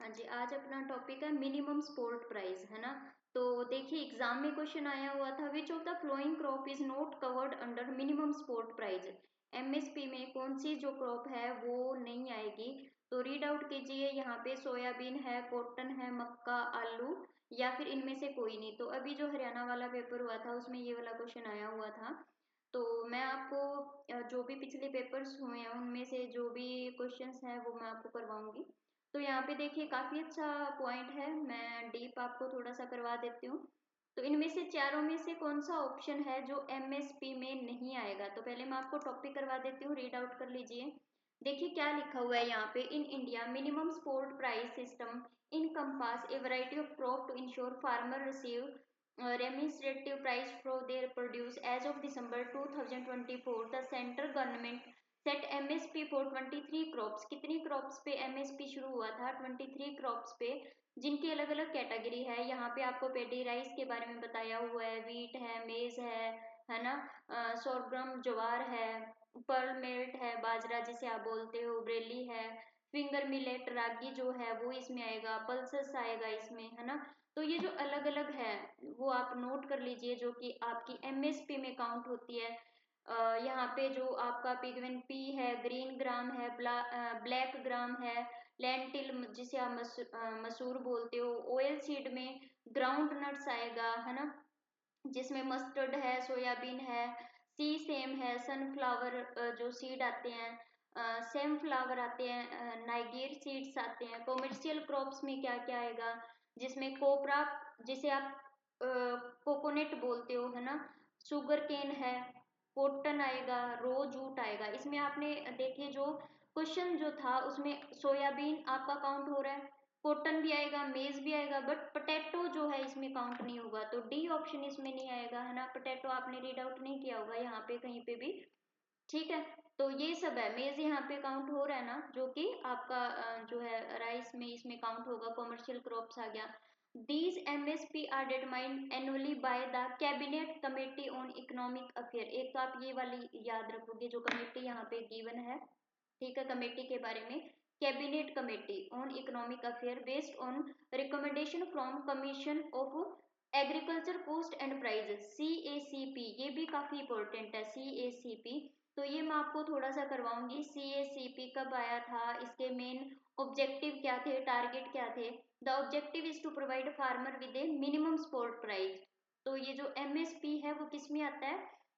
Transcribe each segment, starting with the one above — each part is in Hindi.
हाँ जी, आज अपना टॉपिक है मिनिमम सपोर्ट प्राइस, है ना। तो देखिए एग्जाम में क्वेश्चन आया हुआ था, which of the flowing crop is not covered under minimum support price. MSP में कौन सी जो क्रॉप है वो नहीं आएगी। तो रीड आउट कीजिए, यहाँ पे सोयाबीन है, कॉटन है, मक्का, आलू, या फिर इनमें से कोई नहीं। तो अभी जो हरियाणा वाला पेपर हुआ था उसमें ये वाला क्वेश्चन आया हुआ था। तो मैं आपको जो भी पिछले पेपर्स हुए हैं उनमें से जो भी क्वेश्चंस हैं वो मैं आपको करवाऊंगी। तो यहाँ पे देखिए काफी अच्छा पॉइंट है, मैं डीप आपको थोड़ा सा करवा देती हूँ। तो इनमें से चारों में से कौन सा ऑप्शन है जो एमएसपी में नहीं आएगा। तो पहले मैं आपको टॉपिक करवा देती हूँ, रीड आउट कर लीजिए। देखिए क्या लिखा हुआ है यहाँ पे, in India minimum support price system encompass a variety of crop to ensure farmer receive remunerative price for their produce. As of December 2024 the central government set MSP for 23 crops. कितनी क्रॉप्स पे एमएसपी शुरू हुआ था? 23 क्रॉप्स पे, जिनकी अलग अलग कैटेगरी है। यहाँ पे आपको पेडी राइस के बारे में बताया हुआ है, वीट है, मेज है ना, सोरग्राम ज्वार है, पर्ल मिल्ट है, बाजरा जिसे आप बोलते हो, ब्रेली है, फिंगर मिलेट रागी जो है वो इसमें आएगा, पल्सेस आएगा इसमें, है ना। तो ये जो अलग अलग है वो आप नोट कर लीजिए, जो कि आपकी एमएसपी में काउंट होती है। यहाँ पे जो आपका पिगमेंट पी है, ग्रीन ग्राम है, ब्लैक ग्राम है, लेंटिल जिसे आप मसूर बोलते हो, ऑयल सीड में ग्राउंड नट्स आएगा, है ना, जिसमें मस्टर्ड है, सोयाबीन है, सी सेम है, सनफ्लावर जो सीड आते हैं, सेम फ्लावर आते हैं, नाइगेर सीड्स आते हैं। कॉमर्शियल क्रॉप्स में क्या क्या आएगा, जिसमें कोपरा जिसे आप कोकोनट बोलते हो, है ना, शुगर केन है, कॉटन आएगा, रो जूट आएगा। इसमें आपने देखिए जो क्वेश्चन जो था उसमें सोयाबीन आपका काउंट हो रहा है, कॉटन भी आएगा, मेज भी आएगा, बट पोटैटो जो है इसमें काउंट नहीं होगा। तो डी ऑप्शन इसमें नहीं आएगा, है ना। पोटैटो आपने रीड आउट नहीं किया होगा यहाँ पे कहीं पे भी, ठीक है। तो ये सब है, मेज यहाँ पे काउंट हो रहा है ना, जो कि आपका जो है राइस में इसमें काउंट होगा, कॉमर्शियल क्रॉप्स आ गया। These MSP are determined annually by the cabinet committee on economic affair. एक तो आप ये वाली याद रखोगे जो कमेटी यहाँ पे गिवन है, ठीक है, कमेटी के बारे में, cabinet committee on economic affair based on recommendation from commission of agriculture cost and prices, CACP। ये भी काफी इंपॉर्टेंट है, CACP। तो ये मैं आपको थोड़ा सा करवाऊंगी, CACP कब आया था, इसके मेन ऑब्जेक्टिव क्या थे, टारगेट क्या थे। The objective is to provide farmer with a minimum support price. तो ये जो MSP है वो किस में आता है?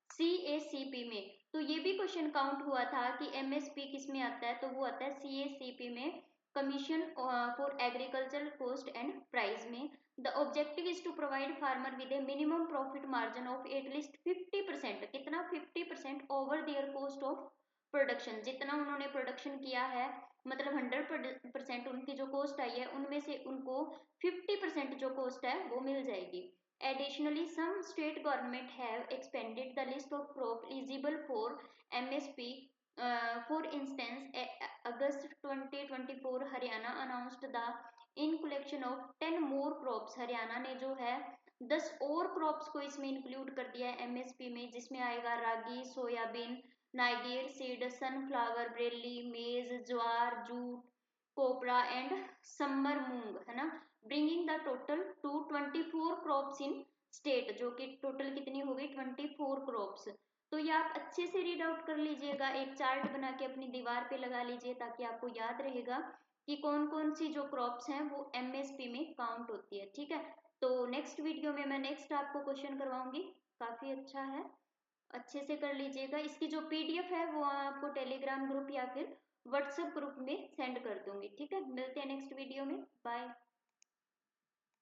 CACP में। तो ये भी क्वेश्चन काउंट हुआ था कि MSP किस में आता है, तो वो आता है CACP में, commission for agriculture cost and price में। The objective is to provide farmer with a minimum profit margin of at least 50%। कितना? 50% over their cost of production. जितना उन्होंने प्रोडक्शन किया है, मतलब 100% उनकी जो कॉस्ट आई है उनमें से उनको 50% जो कॉस्ट है वो मिल जाएगी। Additionally, some state government have expanded the list of crop eligible for MSP. For instance, August 2024, Haryana announced the inclusion of 10 more crops। Haryana ने जो है 10 और क्रॉप्स को इसमें इंक्लूड कर दिया है MSP में, जिसमें आएगा रागी, सोयाबीन, नाइगेर सीड, सनफ्लावर, ब्रेली, मेज, ज्वार, जूट, कोपरा एंड समर मूंग, है ना। Bringing the total two 24 crops in state, जो कि टोटल कितनी हो गई? 24 क्रॉप्स। तो ये आप अच्छे से रीड आउट कर लीजिएगा, एक चार्ट बना के अपनी दीवार पे लगा लीजिए, ताकि आपको याद रहेगा कि कौन कौन सी जो क्रॉप्स हैं वो MSP में काउंट होती है, ठीक है। तो नेक्स्ट वीडियो में मैं नेक्स्ट आपको क्वेश्चन करवाऊंगी, काफी अच्छा है, अच्छे से कर लीजिएगा। इसकी जो PDF है वो आपको टेलीग्राम ग्रुप या फिर व्हाट्सएप ग्रुप में सेंड कर दूंगी, ठीक है। मिलते हैं नेक्स्ट वीडियो में, बाय।